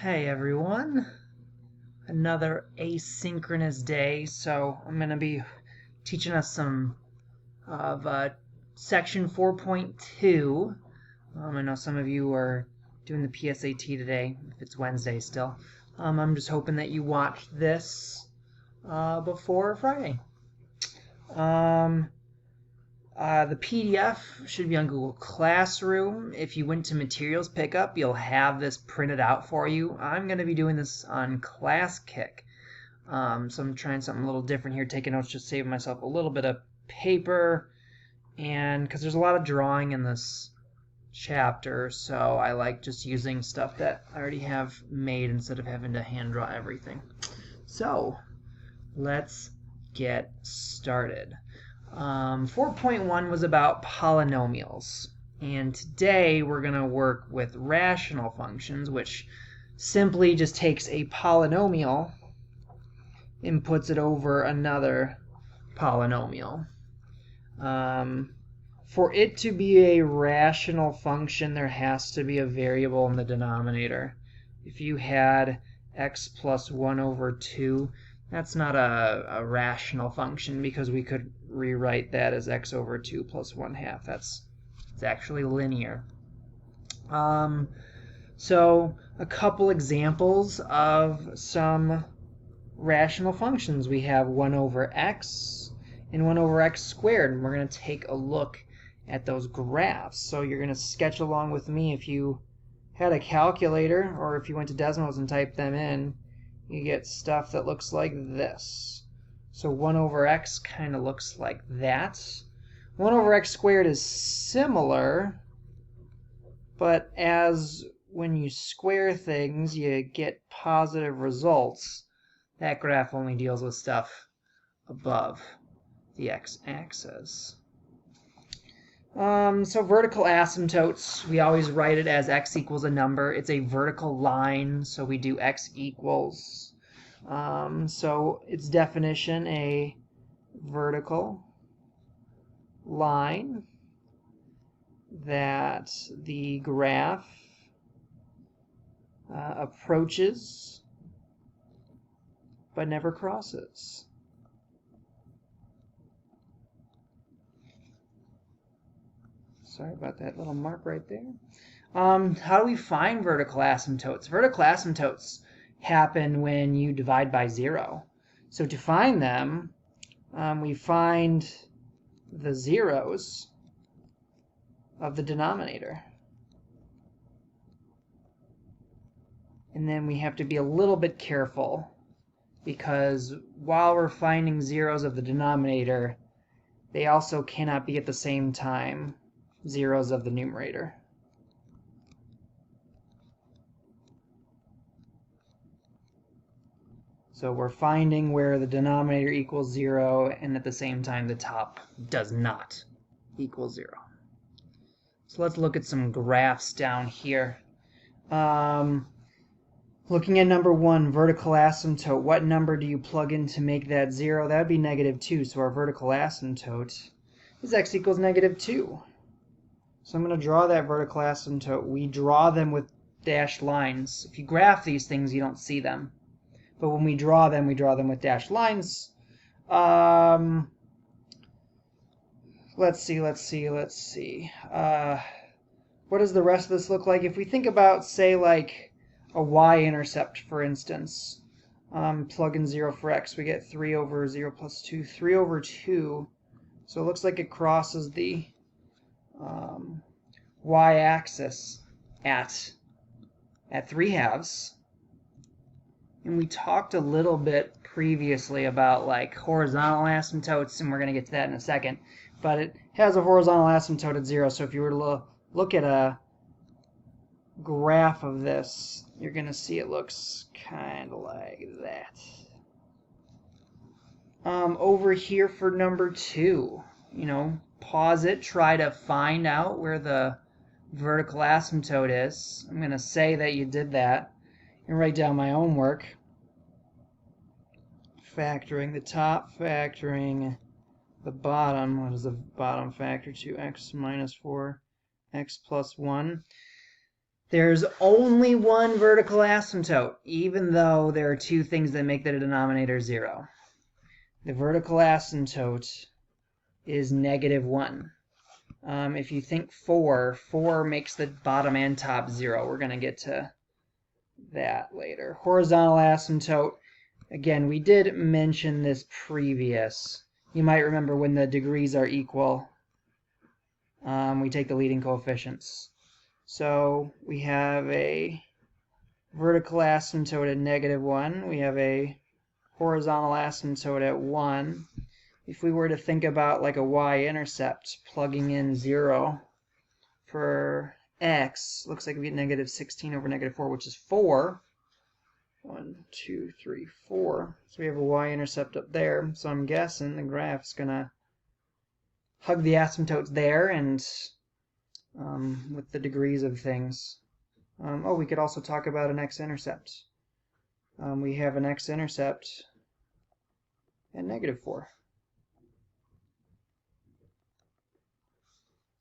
Hey everyone, another asynchronous day. So I'm going to be teaching us some of section 4.2. I know some of you are doing the PSAT today, if it's Wednesday still. I'm just hoping that you watch this before Friday. The PDF should be on Google Classroom. If you went to Materials Pickup, you'll have this printed out for you. I'm going to be doing this on ClassKick. So I'm trying something a little different here, taking notes, just saving myself a little bit of paper, and because there's a lot of drawing in this chapter, so I like just using stuff that I already have made instead of having to hand draw everything. So let's get started. 4.1 was about polynomials, and today we're going to work with rational functions, which simply just takes a polynomial and puts it over another polynomial. For it to be a rational function, there has to be a variable in the denominator. If you had x plus 1 over 2, that's not a rational function because we could rewrite that as x over 2 plus 1/2. It's actually linear. So a couple examples of some rational functions. We have 1 over x and 1 over x squared, and we're going to take a look at those graphs. So you're going to sketch along with me. If you had a calculator or if you went to Desmos and typed them in, you get stuff that looks like this. So 1 over x kind of looks like that. 1 over x squared is similar, but as when you square things, you get positive results. That graph only deals with stuff above the x-axis. So vertical asymptotes, we always write it as x equals a number. It's a vertical line, so we do x equals. So its definition, a vertical line that the graph approaches but never crosses. Sorry about that little mark right there. How do we find vertical asymptotes? Vertical asymptotes happen when you divide by 0. So to find them, we find the zeros of the denominator. And then we have to be a little bit careful because while we're finding zeros of the denominator, they also cannot be at the same time zeros of the numerator. So we're finding where the denominator equals 0 and at the same time the top does not equal 0. So let's look at some graphs down here. Looking at number 1, vertical asymptote, what number do you plug in to make that 0? That would be -2, so our vertical asymptote is x equals -2. So I'm going to draw that vertical asymptote. We draw them with dashed lines. If you graph these things, you don't see them. But when we draw them with dashed lines. Let's see. What does the rest of this look like? If we think about, say, like a y-intercept, for instance, plug in 0 for x, we get 3 over 0 plus 2, 3 over 2. So it looks like it crosses the y-axis at 3/2. And we talked a little bit previously about like horizontal asymptotes, and we're going to get to that in a second. But it has a horizontal asymptote at 0, so if you were to look at a graph of this, you're going to see it looks kind of like that. Over here for number 2, pause it, try to find out where the vertical asymptote is. I'm going to say that you did that and write down my own work. Factoring the top, factoring the bottom. What is the bottom factor to? X minus 4, x plus 1. There's only one vertical asymptote, even though there are two things that make the denominator 0. The vertical asymptote is -1. If you think 4 makes the bottom and top 0. We're going to get to that later. Horizontal asymptote, again, we did mention this previous. You might remember when the degrees are equal, we take the leading coefficients. So we have a vertical asymptote at -1. We have a horizontal asymptote at 1. If we were to think about like a y-intercept, plugging in 0 for x, looks like we get -16 over -4, which is 4. 1, 2, 3, 4. So we have a y-intercept up there. So I'm guessing the graph's going to hug the asymptotes there and with the degrees of things. Oh, we could also talk about an x-intercept. We have an x-intercept at -4.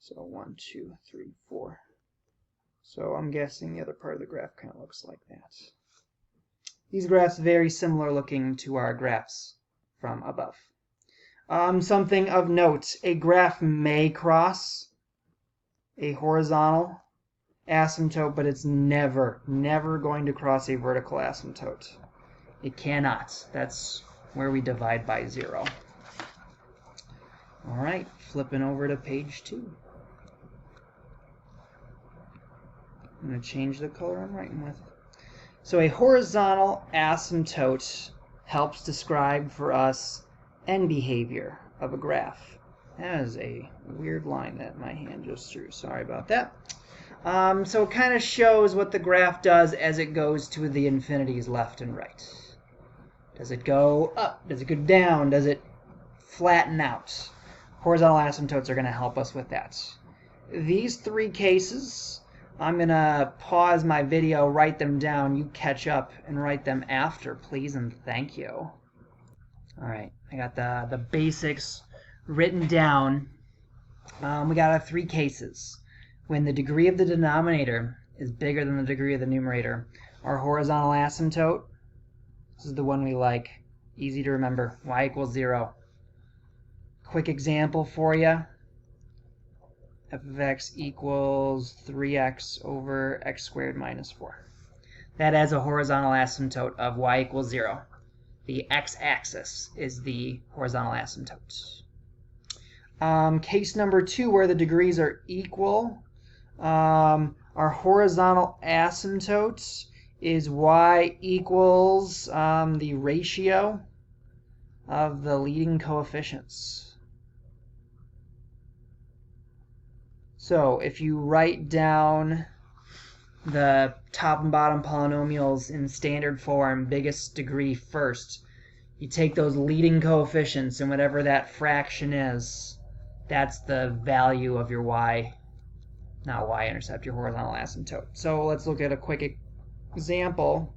So 1, 2, 3, 4. So I'm guessing the other part of the graph kind of looks like that. These graphs very similar looking to our graphs from above. Something of note, a graph may cross a horizontal asymptote, but it's never going to cross a vertical asymptote. It cannot. That's where we divide by 0. All right, flipping over to page 2. I'm going to change the color I'm writing with. So a horizontal asymptote helps describe for us end behavior of a graph. That is a weird line that my hand just drew. Sorry about that. So it kind of shows what the graph does as it goes to the infinities left and right. Does it go up? Does it go down? Does it flatten out? Horizontal asymptotes are going to help us with that. These 3 cases, I'm going to pause my video, write them down. You catch up and write them after, please, and thank you. All right, I got the basics written down. We got our 3 cases. When the degree of the denominator is bigger than the degree of the numerator, our horizontal asymptote, this is the one we like, easy to remember, y = 0. Quick example for you. F of x equals 3x over x squared minus 4. That has a horizontal asymptote of y = 0. The x-axis is the horizontal asymptote. Case number 2, where the degrees are equal, our horizontal asymptote is y equals the ratio of the leading coefficients. So if you write down the top and bottom polynomials in standard form, biggest degree first, you take those leading coefficients and whatever that fraction is, that's the value of your y, not y-intercept, your horizontal asymptote. So let's look at a quick example.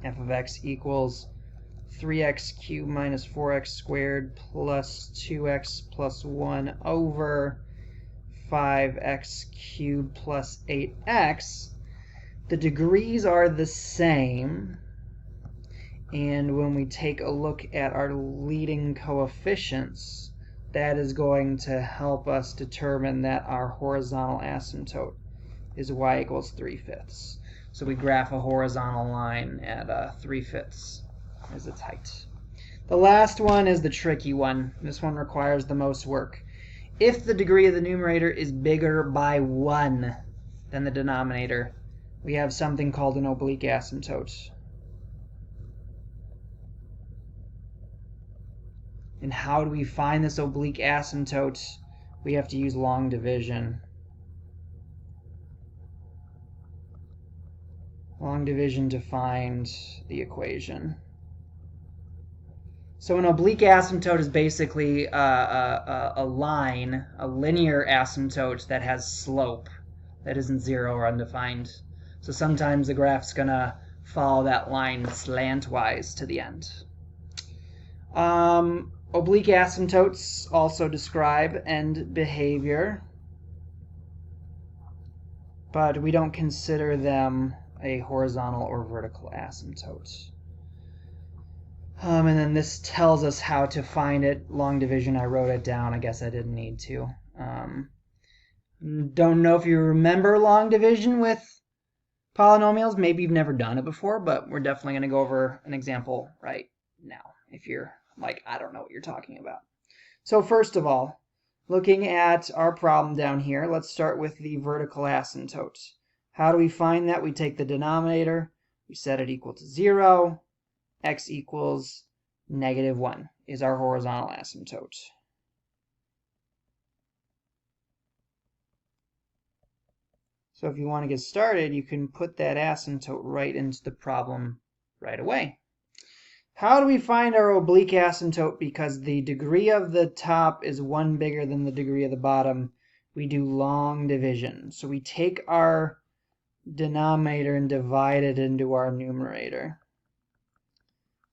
F of x equals 3x cubed minus 4x squared plus 2x plus 1 over 5x cubed plus 8x. The degrees are the same, and when we take a look at our leading coefficients, that is going to help us determine that our horizontal asymptote is y equals 3/5. So we graph a horizontal line at 3/5 as its height. The last one is the tricky one. This one requires the most work. If the degree of the numerator is bigger by 1 than the denominator, we have something called an oblique asymptote. And how do we find this oblique asymptote? We have to use long division. Long division to find the equation. So an oblique asymptote is basically a line, a linear asymptote that has slope that isn't 0 or undefined. So sometimes the graph's going to follow that line slantwise to the end. Oblique asymptotes also describe end behavior. but we don't consider them a horizontal or vertical asymptote. And then this tells us how to find it. Long division, I wrote it down. I guess I didn't need to. Don't know if you remember long division with polynomials. Maybe you've never done it before, but we're definitely going to go over an example right now if you're like, I don't know what you're talking about. So first of all, looking at our problem down here, let's start with the vertical asymptote. How do we find that? We take the denominator, we set it equal to 0, x equals -1 is our horizontal asymptote. So if you want to get started, you can put that asymptote right into the problem right away. How do we find our oblique asymptote? Because the degree of the top is 1 bigger than the degree of the bottom, we do long division. So we take our denominator and divide it into our numerator.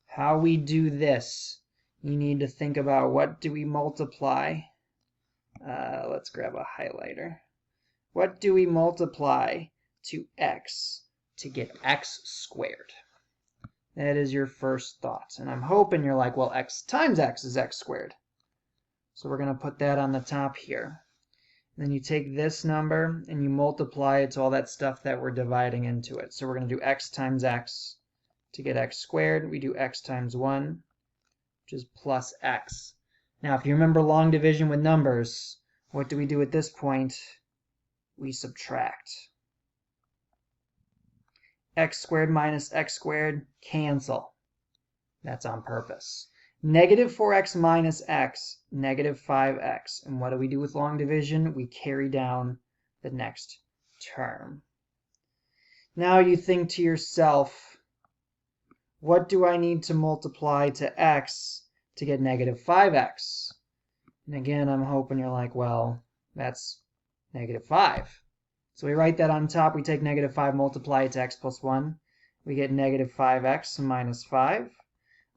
How we do this, you need to think about what do we multiply. Let's grab a highlighter. What do we multiply to x to get x squared? That is your first thought. And I'm hoping you're like, well, x times x is x squared. So we're going to put that on the top here. And then you take this number and you multiply it to all that stuff that we're dividing into it. So we're going to do x times x to get x squared. We do x times 1, which is plus x. Now, if you remember long division with numbers, what do we do at this point? We subtract. X squared minus x squared cancel. That's on purpose. Negative 4x minus x, negative 5x. And what do we do with long division? We carry down the next term. Now you think to yourself, what do I need to multiply to x to get negative 5x? And again, I'm hoping you're like, well, that's negative 5. So we write that on top. We take negative 5, multiply it to x plus 1. We get negative 5x minus 5.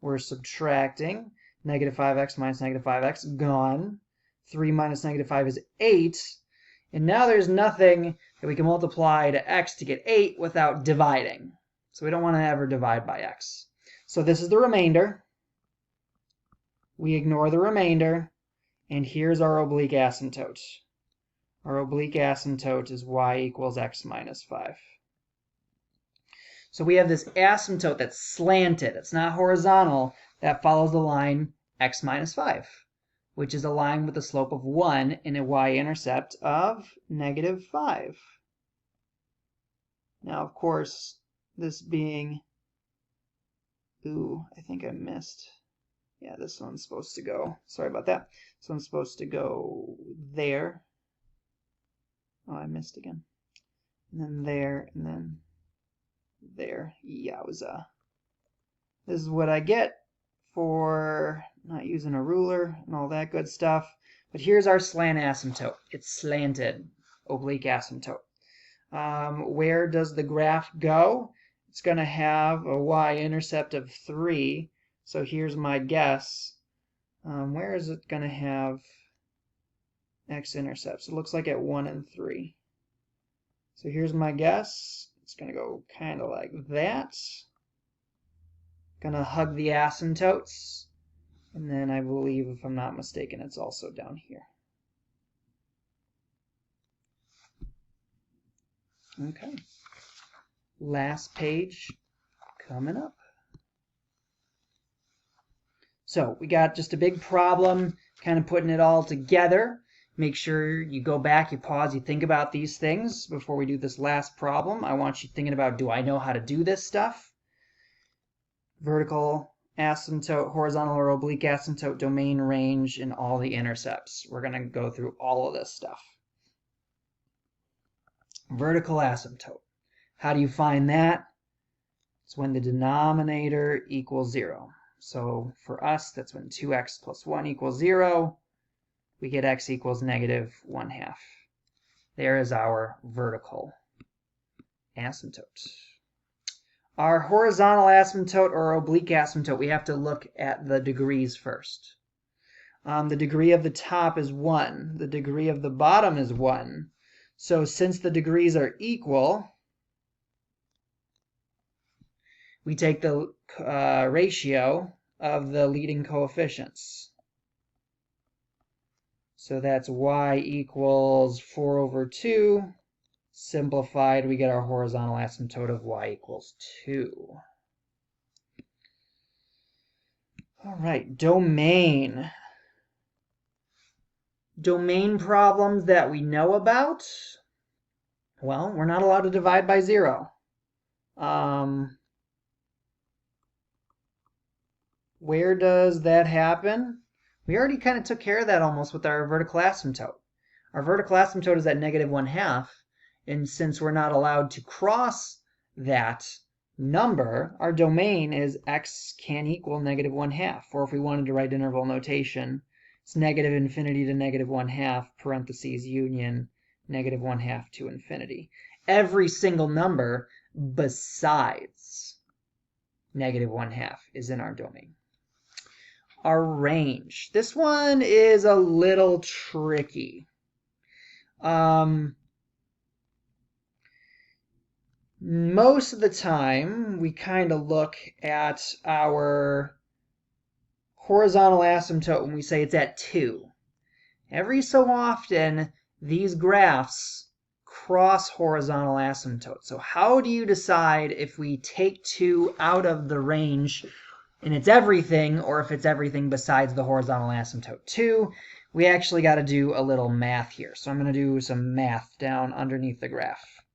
We're subtracting. Negative 5x minus negative 5x, gone. 3 minus negative 5 is 8. And now there's nothing that we can multiply to x to get 8 without dividing. So we don't want to ever divide by x. So this is the remainder. We ignore the remainder. And here's our oblique asymptote. Our oblique asymptote is y equals x minus 5. So we have this asymptote that's slanted. It's not horizontal. That follows the line x minus 5, which is a line with a slope of 1 and a y-intercept of negative 5. Now, of course, this being... Ooh, I think I missed. Yeah, this one's supposed to go... Sorry about that. This one's supposed to go there. Oh, I missed again. And then there, and then there. Yowza. This is what I get for not using a ruler and all that good stuff. But here's our slant asymptote. It's slanted, oblique asymptote. Where does the graph go? It's going to have a y-intercept of 3. So here's my guess. Where is it going to have x-intercepts? It looks like at 1 and 3. So here's my guess. It's going to go kind of like that. Going to hug the asymptotes. And then I believe, if I'm not mistaken, it's also down here. Okay. Last page coming up. So we got just a big problem, kind of putting it all together. Make sure you go back, you pause, you think about these things before we do this last problem. I want you thinking about, do I know how to do this stuff? Vertical asymptote, horizontal or oblique asymptote, domain, range, and all the intercepts. We're going to go through all of this stuff. Vertical asymptote. How do you find that? It's when the denominator equals 0. So for us, that's when 2x plus 1 equals 0. We get x equals negative 1/2. There is our vertical asymptote. Our horizontal asymptote or oblique asymptote, we have to look at the degrees first. The degree of the top is 1. The degree of the bottom is 1. So since the degrees are equal, we take the ratio of the leading coefficients. So that's y equals 4 over 2. Simplified, we get our horizontal asymptote of y equals 2. All right, domain. Domain problems that we know about. Well, we're not allowed to divide by 0. Where does that happen? We already kind of took care of that almost with our vertical asymptote. Our vertical asymptote is at -1/2, and since we're not allowed to cross that number, our domain is x can equal -1/2. Or if we wanted to write interval notation, it's -∞ to -1/2, parentheses, union, -1/2 to infinity. Every single number besides -1/2 is in our domain. Our range. This one is a little tricky. Most of the time, we kind of look at our horizontal asymptote when we say it's at 2. Every so often, these graphs cross horizontal asymptote. So how do you decide if we take 2 out of the range and it's everything, or if it's everything besides the horizontal asymptote 2? We actually got to do a little math here. So I'm going to do some math down underneath the graph.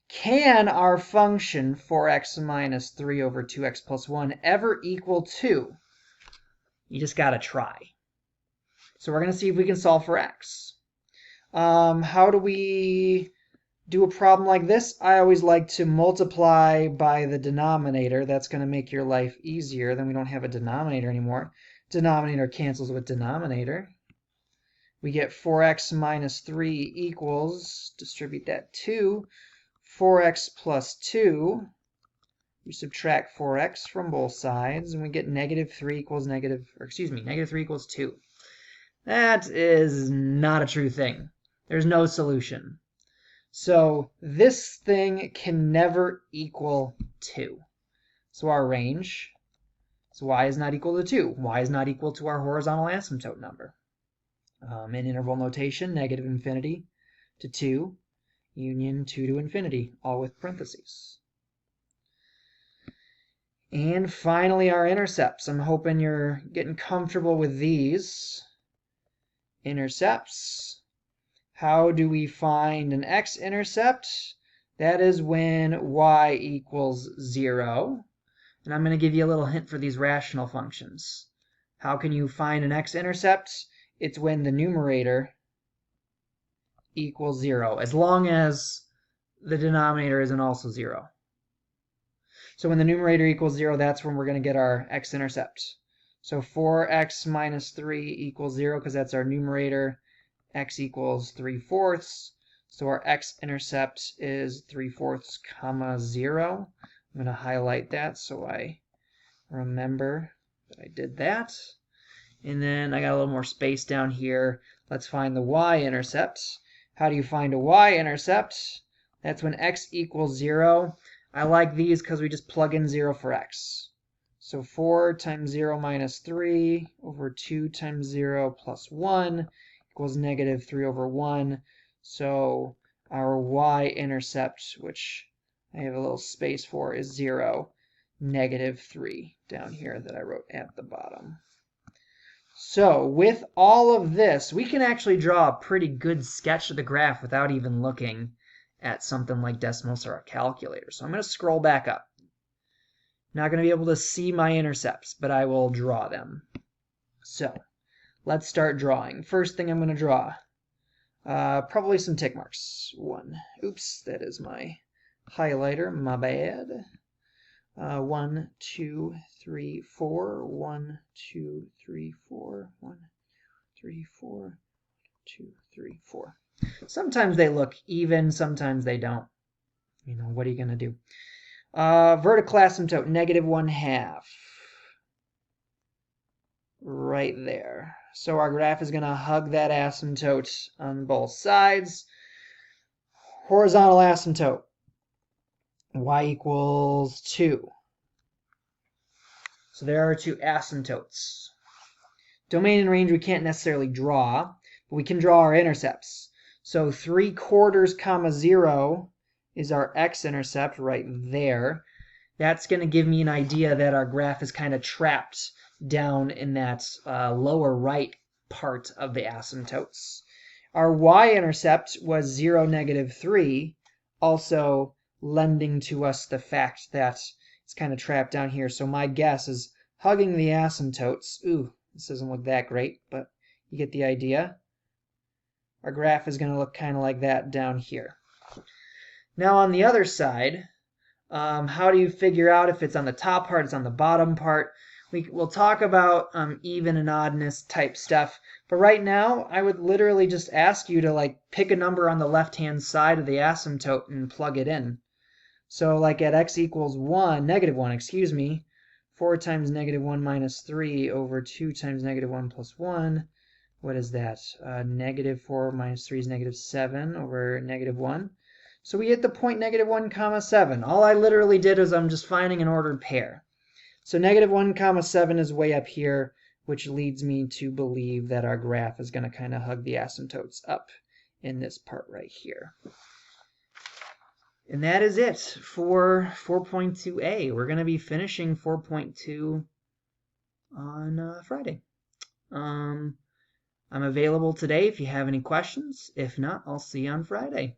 Can our function 4x minus 3 over 2x plus 1 ever equal 2? You just got to try. So we're going to see if we can solve for x. How do we do a problem like this? I always like to multiply by the denominator. That's going to make your life easier. Then we don't have a denominator anymore. Denominator cancels with denominator. We get 4x minus 3 equals, distribute that 2, 4x plus 2. We subtract 4x from both sides, and we get -3 equals -3 equals 2. That is not a true thing. There's no solution. So this thing can never equal 2. So our range is y is not equal to 2. Y is not equal to our horizontal asymptote number. In interval notation, -∞ to 2, union 2 to infinity, all with parentheses. And finally, our intercepts. I'm hoping you're getting comfortable with these. Intercepts. How do we find an x-intercept? That is when y equals 0. And I'm going to give you a little hint for these rational functions. How can you find an x-intercept? It's when the numerator equals 0, as long as the denominator isn't also 0. So when the numerator equals 0, that's when we're going to get our x-intercept. So 4x minus 3 equals 0, because that's our numerator. X equals 3/4. So our x-intercept is 3/4, comma 0. I'm going to highlight that so I remember that I did that. And then I got a little more space down here. Let's find the y-intercept. How do you find a y-intercept? That's when x equals 0. I like these because we just plug in 0 for x. So 4 times 0 minus 3 over 2 times 0 plus 1 equals -3 over 1. So our y-intercept, which I have a little space for, is 0, -3 down here that I wrote at the bottom. So with all of this, we can actually draw a pretty good sketch of the graph without even looking at something like Desmos or a calculator. So I'm going to scroll back up. Not going to be able to see my intercepts, but I will draw them. So let's start drawing. First thing I'm going to draw, probably some tick marks. 1. Oops, that is my highlighter, my bad. 1, 2, 3, 4. 1, 2, 3, 4. 1, 3, 4. 2, 3, 4. Sometimes they look even, sometimes they don't. You know, what are you going to do? Vertical asymptote, -1/2. Right there. So our graph is going to hug that asymptote on both sides. horizontal asymptote, y equals 2. So there are two asymptotes. Domain and range we can't necessarily draw, but we can draw our intercepts. So 3/4, 0 is our x-intercept right there. That's going to give me an idea that our graph is kind of trapped down in that lower right part of the asymptotes. Our y-intercept was 0, -3, also lending to us the fact that it's kind of trapped down here. So my guess is hugging the asymptotes. Ooh, this doesn't look that great, but you get the idea. Our graph is going to look kind of like that down here. Now on the other side, how do you figure out if it's on the top part, it's on the bottom part? We'll talk about even and oddness type stuff. But right now, I would literally just ask you to like pick a number on the left-hand side of the asymptote and plug it in. So like at x equals 1, -1, excuse me, 4 times -1 minus 3 over 2 times -1 plus 1. What is that? -4 minus 3 is -7 over -1. So we get the point -1, 7. All I literally did is I'm just finding an ordered pair. So -1, 7 is way up here, which leads me to believe that our graph is going to kind of hug the asymptotes up in this part right here. And that is it for 4.2a. We're going to be finishing 4.2 on Friday. I'm available today if you have any questions. If not, I'll see you on Friday.